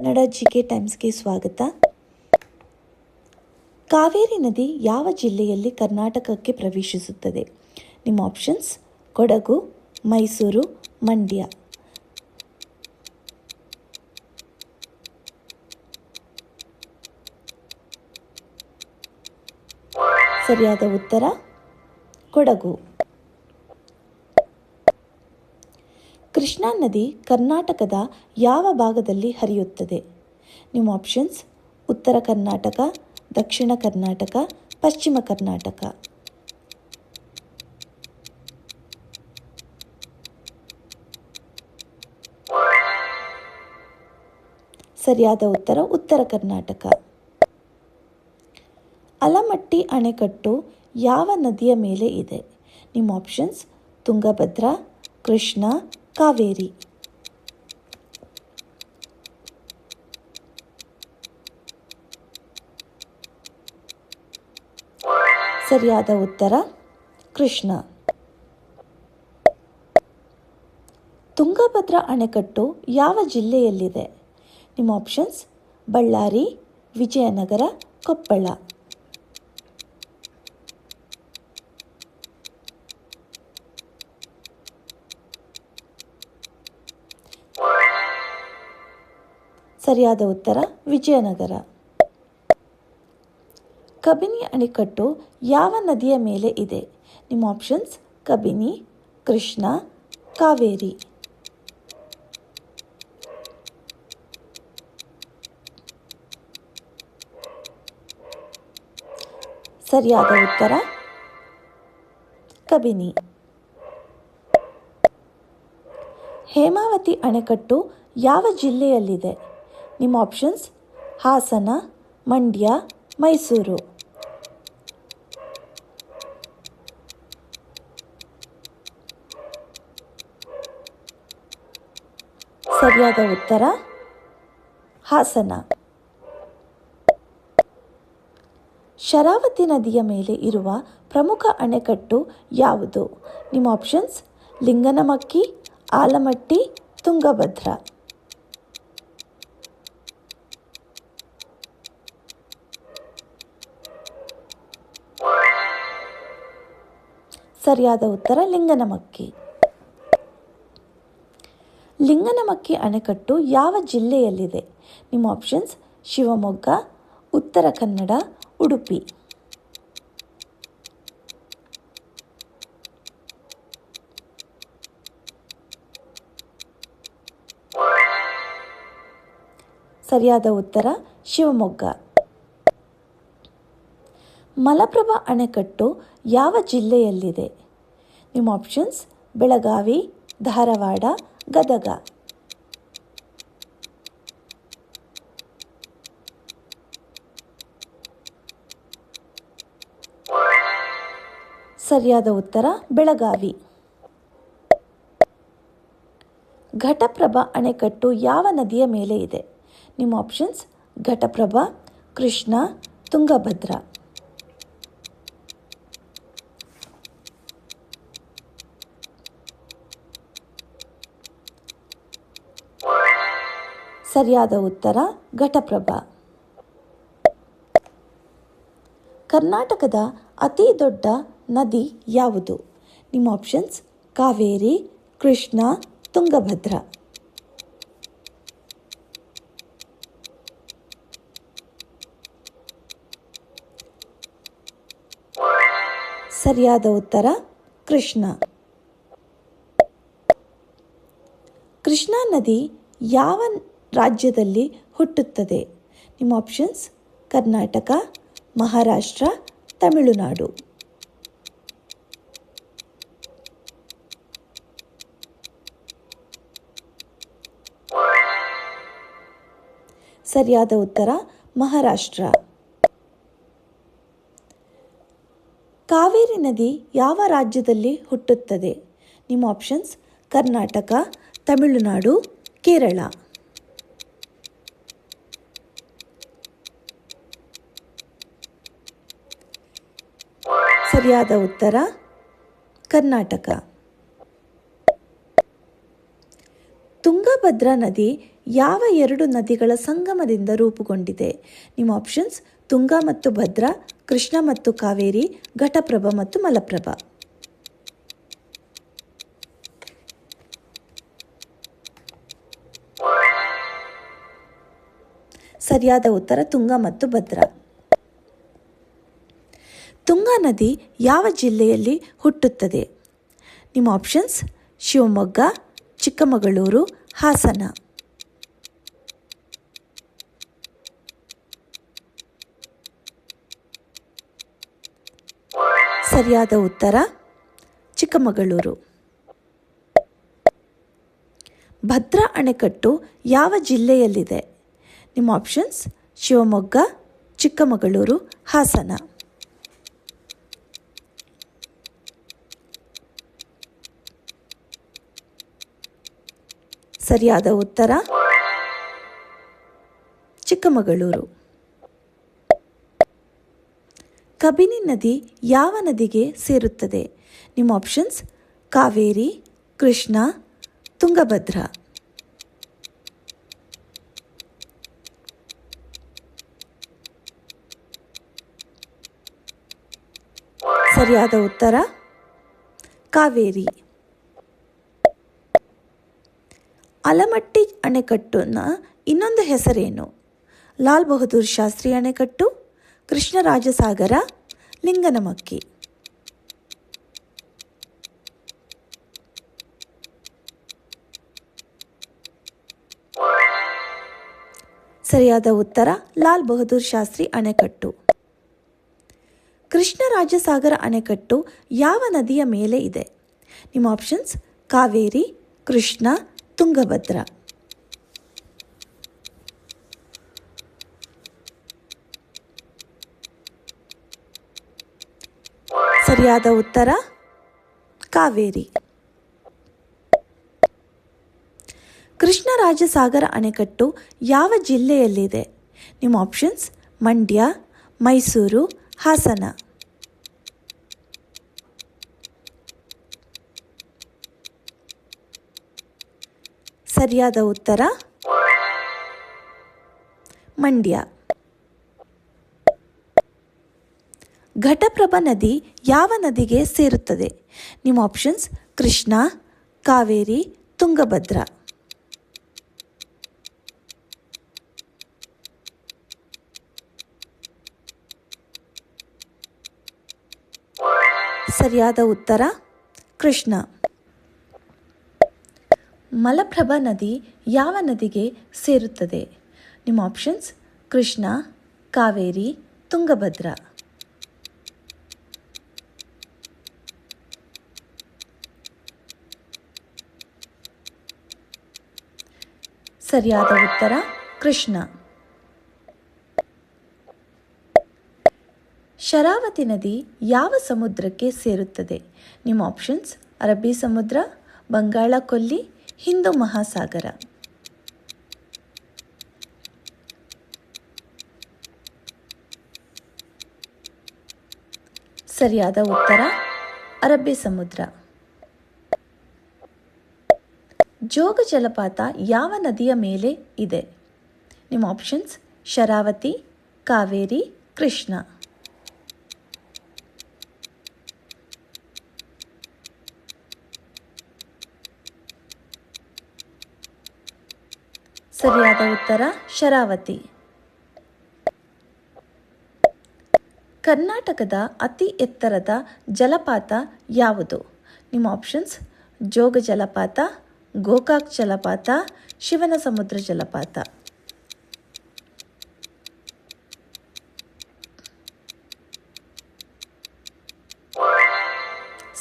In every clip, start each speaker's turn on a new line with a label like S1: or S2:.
S1: Kannada GK ಟೈಮ್ಸ್ಗೆ ಸ್ವಾಗತ. ಕಾವೇರಿ ನದಿ ಯಾವ ಜಿಲ್ಲೆಯಲ್ಲಿ ಕರ್ನಾಟಕಕ್ಕೆ ಪ್ರವೇಶಿಸುತ್ತದೆ? ನಿಮ್ಮ ಆಪ್ಷನ್ಸ್: ಕೊಡಗು, ಮೈಸೂರು, ಮಂಡ್ಯ. ಸರಿಯಾದ ಉತ್ತರ ಕೊಡಗು. ಕೃಷ್ಣಾ ನದಿ ಕರ್ನಾಟಕದ ಯಾವ ಭಾಗದಲ್ಲಿ ಹರಿಯುತ್ತದೆ? ನಿಮ್ಮ ಆಪ್ಷನ್ಸ್: ಉತ್ತರ ಕರ್ನಾಟಕ, ದಕ್ಷಿಣ ಕರ್ನಾಟಕ, ಪಶ್ಚಿಮ ಕರ್ನಾಟಕ. ಸರಿಯಾದ ಉತ್ತರ ಉತ್ತರ ಕರ್ನಾಟಕ. ಆಲಮಟ್ಟಿ ಅಣೆಕಟ್ಟು ಯಾವ ನದಿಯ ಮೇಲೆ ಇದೆ? ನಿಮ್ಮ ಆಪ್ಷನ್ಸ್: ತುಂಗಭದ್ರಾ, ಕೃಷ್ಣಾ, ಕಾವೇರಿ. ಸರಿಯಾದ ಉತ್ತರ ಕೃಷ್ಣಾ. ತುಂಗಭದ್ರಾ ಅಣೆಕಟ್ಟು ಯಾವ ಜಿಲ್ಲೆಯಲ್ಲಿದೆ? ನಿಮ್ಮ ಆಪ್ಷನ್ಸ್: ಬಳ್ಳಾರಿ, ವಿಜಯನಗರ, ಕೊಪ್ಪಳ. ಸರಿಯಾದ ಉತ್ತರ ವಿಜಯನಗರ. ಕಬಿನಿ ಅಣೆಕಟ್ಟು ಯಾವ ನದಿಯ ಮೇಲೆ ಇದೆ? ನಿಮ್ಮ ಆಪ್ಷನ್ಸ್: ಕಬಿನಿ, ಕೃಷ್ಣಾ, ಕಾವೇರಿ. ಸರಿಯಾದ ಉತ್ತರ ಕಬಿನಿ. ಹೇಮಾವತಿ ಅಣೆಕಟ್ಟು ಯಾವ ಜಿಲ್ಲೆಯಲ್ಲಿದೆ? ನಿಮ್ಮ ಆಪ್ಷನ್ಸ್: ಹಾಸನ, ಮಂಡ್ಯ, ಮೈಸೂರು. ಸರಿಯಾದ ಉತ್ತರ ಹಾಸನ. ಶರಾವತಿ ನದಿಯ ಮೇಲೆ ಇರುವ ಪ್ರಮುಖ ಅಣೆಕಟ್ಟು ಯಾವುದು? ನಿಮ್ಮ ಆಪ್ಷನ್ಸ್: ಲಿಂಗನಮಕ್ಕಿ, ಆಲಮಟ್ಟಿ, ತುಂಗಭದ್ರಾ. ಸರಿಯಾದ ಉತ್ತರ ಲಿಂಗನಮಕ್ಕಿ. ಲಿಂಗನಮಕ್ಕಿ ಅಣೆಕಟ್ಟು ಯಾವ ಜಿಲ್ಲೆಯಲ್ಲಿದೆ? ನಿಮ್ಮ ಆಪ್ಷನ್ಸ್: ಶಿವಮೊಗ್ಗ, ಉತ್ತರ ಕನ್ನಡ, ಉಡುಪಿ. ಸರಿಯಾದ ಉತ್ತರ ಶಿವಮೊಗ್ಗ. ಮಲಪ್ರಭಾ ಅಣೆಕಟ್ಟು ಯಾವ ಜಿಲ್ಲೆಯಲ್ಲಿದೆ? ನಿಮ್ಮ ಆಪ್ಷನ್ಸ್: ಬೆಳಗಾವಿ, ಧಾರವಾಡ, ಗದಗ. ಸರಿಯಾದ ಉತ್ತರ ಬೆಳಗಾವಿ. ಘಟಪ್ರಭಾ ಅಣೆಕಟ್ಟು ಯಾವ ನದಿಯ ಮೇಲೆ ಇದೆ? ನಿಮ್ಮ ಆಪ್ಷನ್ಸ್: ಘಟಪ್ರಭಾ, ಕೃಷ್ಣಾ, ತುಂಗಭದ್ರಾ. ಸರಿಯಾದ ಉತ್ತರ ಘಟಪ್ರಭಾ. ಕರ್ನಾಟಕದ ಅತಿ ದೊಡ್ಡ ನದಿ ಯಾವುದು? ನಿಮ್ಮ ಆಪ್ಷನ್ಸ್: ಕಾವೇರಿ, ಕೃಷ್ಣಾ, ತುಂಗಭದ್ರಾ. ಸರಿಯಾದ ಉತ್ತರ ಕೃಷ್ಣಾ. ಕೃಷ್ಣಾ ನದಿ ಯಾವ ರಾಜ್ಯದಲ್ಲಿ ಹುಟ್ಟುತ್ತದೆ? ನಿಮ್ಮ ಆಪ್ಷನ್ಸ್: ಕರ್ನಾಟಕ, ಮಹಾರಾಷ್ಟ್ರ, ತಮಿಳುನಾಡು. ಸರಿಯಾದ ಉತ್ತರ ಮಹಾರಾಷ್ಟ್ರ. ಕಾವೇರಿ ನದಿ ಯಾವ ರಾಜ್ಯದಲ್ಲಿ ಹುಟ್ಟುತ್ತದೆ? ನಿಮ್ಮ ಆಪ್ಷನ್ಸ್: ಕರ್ನಾಟಕ, ತಮಿಳುನಾಡು, ಕೇರಳ. ಸರಿಯಾದ ಉತ್ತರ ಕರ್ನಾಟಕ. ತುಂಗಭದ್ರಾ ತುಂಗಭದ್ರಾ ನದಿ ಯಾವ ಎರಡು ನದಿಗಳ ಸಂಗಮದಿಂದ ರೂಪುಗೊಂಡಿದೆ? ನಿಮ್ಮ ಆಪ್ಷನ್ಸ್ ತುಂಗಾ ಮತ್ತು ಭದ್ರಾ, ಕೃಷ್ಣ ಮತ್ತು ಕಾವೇರಿ, ಘಟಪ್ರಭಾ ಮತ್ತು ಮಲಪ್ರಭಾ. ಸರಿಯಾದ ಉತ್ತರ ತುಂಗಾ ಮತ್ತು ಭದ್ರಾ. ತುಂಗಾ ನದಿ ಯಾವ ಜಿಲ್ಲೆಯಲ್ಲಿ ಹುಟ್ಟುತ್ತದೆ? ನಿಮ್ಮ ಆಪ್ಷನ್ಸ್ ಶಿವಮೊಗ್ಗ, ಚಿಕ್ಕಮಗಳೂರು, ಹಾಸನ. ಸರಿಯಾದ ಉತ್ತರ ಚಿಕ್ಕಮಗಳೂರು. ಭದ್ರಾ ಅಣೆಕಟ್ಟು ಯಾವ ಜಿಲ್ಲೆಯಲ್ಲಿದೆ? ನಿಮ್ಮ ಆಪ್ಷನ್ಸ್ ಶಿವಮೊಗ್ಗ, ಚಿಕ್ಕಮಗಳೂರು, ಹಾಸನ. ಸರಿಯಾದ ಉತ್ತರ ಚಿಕ್ಕಮಗಳೂರು. ಕಬಿನಿ ನದಿ ಯಾವ ನದಿಗೆ ಸೇರುತ್ತದೆ? ನಿಮ್ಮ ಆಪ್ಷನ್ಸ್ ಕಾವೇರಿ, ಕೃಷ್ಣ, ತುಂಗಭದ್ರಾ. ಸರಿಯಾದ ಉತ್ತರ ಕಾವೇರಿ. ಆಲಮಟ್ಟಿ ಅಣೆಕಟ್ಟುನ ಇನ್ನೊಂದು ಹೆಸರೇನು? ಲಾಲ್ ಬಹದ್ದೂರ್ ಶಾಸ್ತ್ರಿ ಅಣೆಕಟ್ಟು, ಕೃಷ್ಣರಾಜಸಾಗರ, ಲಿಂಗನಮಕ್ಕಿ. ಸರಿಯಾದ ಉತ್ತರ ಲಾಲ್ ಬಹದ್ದೂರ್ ಶಾಸ್ತ್ರಿ ಅಣೆಕಟ್ಟು. ಕೃಷ್ಣರಾಜಸಾಗರ ಅಣೆಕಟ್ಟು ಯಾವ ನದಿಯ ಮೇಲೆ ಇದೆ? ನಿಮ್ಮ ಆಪ್ಷನ್ಸ್ ಕಾವೇರಿ, ಕೃಷ್ಣ, ತುಂಗಭದ್ರಾ. ಸರಿಯಾದ ಉತ್ತರ ಕಾವೇರಿ. ಕೃಷ್ಣರಾಜಸಾಗರ ಅಣೆಕಟ್ಟು ಯಾವ ಜಿಲ್ಲೆಯಲ್ಲಿದೆ? ನಿಮ್ಮ ಆಪ್ಷನ್ಸ್ ಮಂಡ್ಯ, ಮೈಸೂರು, ಹಾಸನ. ಸರಿಯಾದ ಉತ್ತರ ಮಂಡ್ಯ. ಘಟಪ್ರಭಾ ನದಿ ಯಾವ ನದಿಗೆ ಸೇರುತ್ತದೆ? ನಿಮ್ಮ ಆಪ್ಷನ್ಸ್ ಕೃಷ್ಣ, ಕಾವೇರಿ, ತುಂಗಭದ್ರಾ. ಸರಿಯಾದ ಉತ್ತರ ಕೃಷ್ಣ. ಮಲಪ್ರಭಾ ನದಿ ಯಾವ ನದಿಗೆ ಸೇರುತ್ತದೆ? ನಿಮ್ಮ ಆಪ್ಷನ್ಸ್ ಕೃಷ್ಣ, ಕಾವೇರಿ, ತುಂಗಭದ್ರಾ. ಸರಿಯಾದ ಉತ್ತರ ಕೃಷ್ಣ. ಶರಾವತಿ ನದಿ ಯಾವ ಸಮುದ್ರಕ್ಕೆ ಸೇರುತ್ತದೆ? ನಿಮ್ಮ ಆಪ್ಷನ್ಸ್ ಅರಬ್ಬಿ ಸಮುದ್ರ, ಬಂಗಾಳ ಕೊಲ್ಲಿ, ಹಿಂದೂ ಮಹಾಸಾಗರ. ಸರಿಯಾದ ಉತ್ತರ ಅರಬ್ಬಿ ಸಮುದ್ರ. ಜೋಗ ಜಲಪಾತ ಯಾವ ನದಿಯ ಮೇಲೆ ಇದೆ? ನಿಮ್ಮ ಆಪ್ಷನ್ಸ್ ಶರಾವತಿ, ಕಾವೇರಿ, ಕೃಷ್ಣ. ಸರಿಯಾದ ಉತ್ತರ ಶರಾವತಿ. ಕರ್ನಾಟಕದ ಅತಿ ಎತ್ತರದ ಜಲಪಾತ ಯಾವುದು? ನಿಮ್ಮ ಆಪ್ಷನ್ಸ್ ಜೋಗ ಜಲಪಾತ, ಗೋಕಾಕ್ ಜಲಪಾತ, ಶಿವನ ಸಮುದ್ರ ಜಲಪಾತ.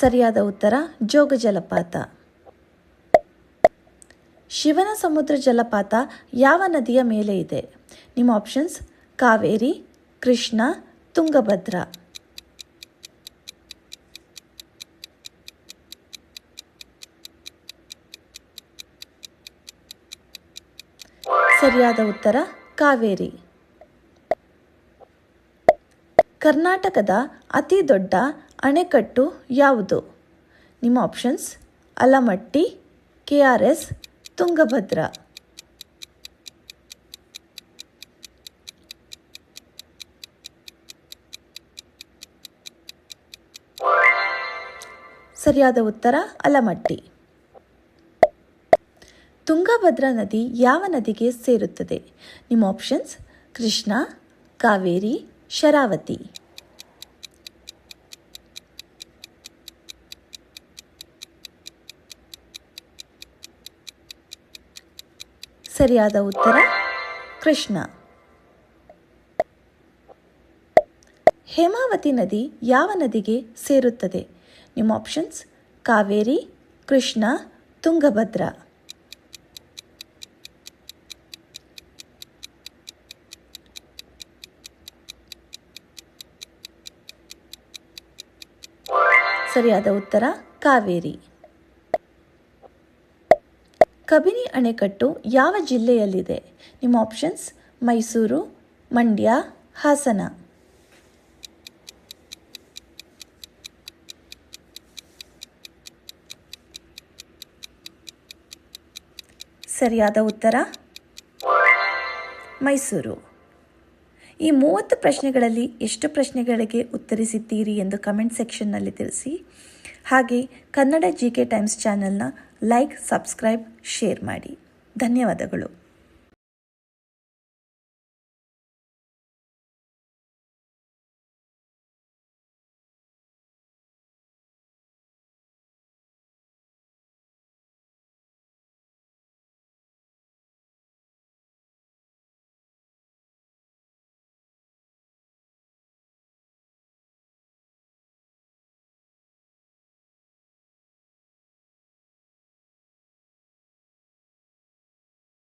S1: ಸರಿಯಾದ ಉತ್ತರ ಜೋಗ ಜಲಪಾತ. ಶಿವನ ಸಮುದ್ರ ಜಲಪಾತ ಯಾವ ನದಿಯ ಮೇಲೆ ಇದೆ? ನಿಮ್ಮ ಆಪ್ಷನ್ಸ್ ಕಾವೇರಿ, ಕೃಷ್ಣ, ತುಂಗಭದ್ರಾ. ಸರಿಯಾದ ಉತ್ತರ ಕಾವೇರಿ. ಕರ್ನಾಟಕದ ಅತಿ ದೊಡ್ಡ ಅಣೆಕಟ್ಟು ಯಾವುದು? ನಿಮ್ಮ ಆಪ್ಷನ್ಸ್ ಆಲಮಟ್ಟಿ, KRS, ತುಂಗಭದ್ರಾ. ಸರಿಯಾದ ಉತ್ತರ ಅಲಮಟ್ಟಿ. ತುಂಗಭದ್ರಾ ನದಿ ಯಾವ ನದಿಗೆ ಸೇರುತ್ತದೆ? ನಿಮ್ಮ ಆಪ್ಷನ್ಸ್: ಕೃಷ್ಣ, ಕಾವೇರಿ, ಶರಾವತಿ. ಸರಿಯಾದ ಉತ್ತರ ಕೃಷ್ಣ. ಹೇಮಾವತಿ ನದಿ ಯಾವ ನದಿಗೆ ಸೇರುತ್ತದೆ? ನಿಮ್ಮ ಆಪ್ಷನ್ಸ್: ಕಾವೇರಿ, ಕೃಷ್ಣ, ತುಂಗಭದ್ರಾ. ಸರಿಯಾದ ಉತ್ತರ ಕಾವೇರಿ. ಕಬಿನಿ ಅಣೆಕಟ್ಟು ಯಾವ ಜಿಲ್ಲೆಯಲ್ಲಿದೆ? ನಿಮ್ಮ ಆಪ್ಷನ್ಸ್: ಮೈಸೂರು, ಮಂಡ್ಯ, ಹಾಸನ. ಸರಿಯಾದ ಉತ್ತರ ಮೈಸೂರು. ಈ 30 ಪ್ರಶ್ನೆಗಳಲ್ಲಿ ಎಷ್ಟು ಪ್ರಶ್ನೆಗಳಿಗೆ ಉತ್ತರಿಸಿದ್ದೀರಿ ಎಂದು ಕಮೆಂಟ್ ಸೆಕ್ಷನ್ನಲ್ಲಿ ತಿಳಿಸಿ. ಹಾಗೆ ಕನ್ನಡ GK ಟೈಮ್ಸ್ ಚಾನೆಲ್ನ ಲೈಕ್, ಸಬ್ಸ್ಕ್ರೈಬ್, ಶೇರ್ ಮಾಡಿ. ಧನ್ಯವಾದಗಳು.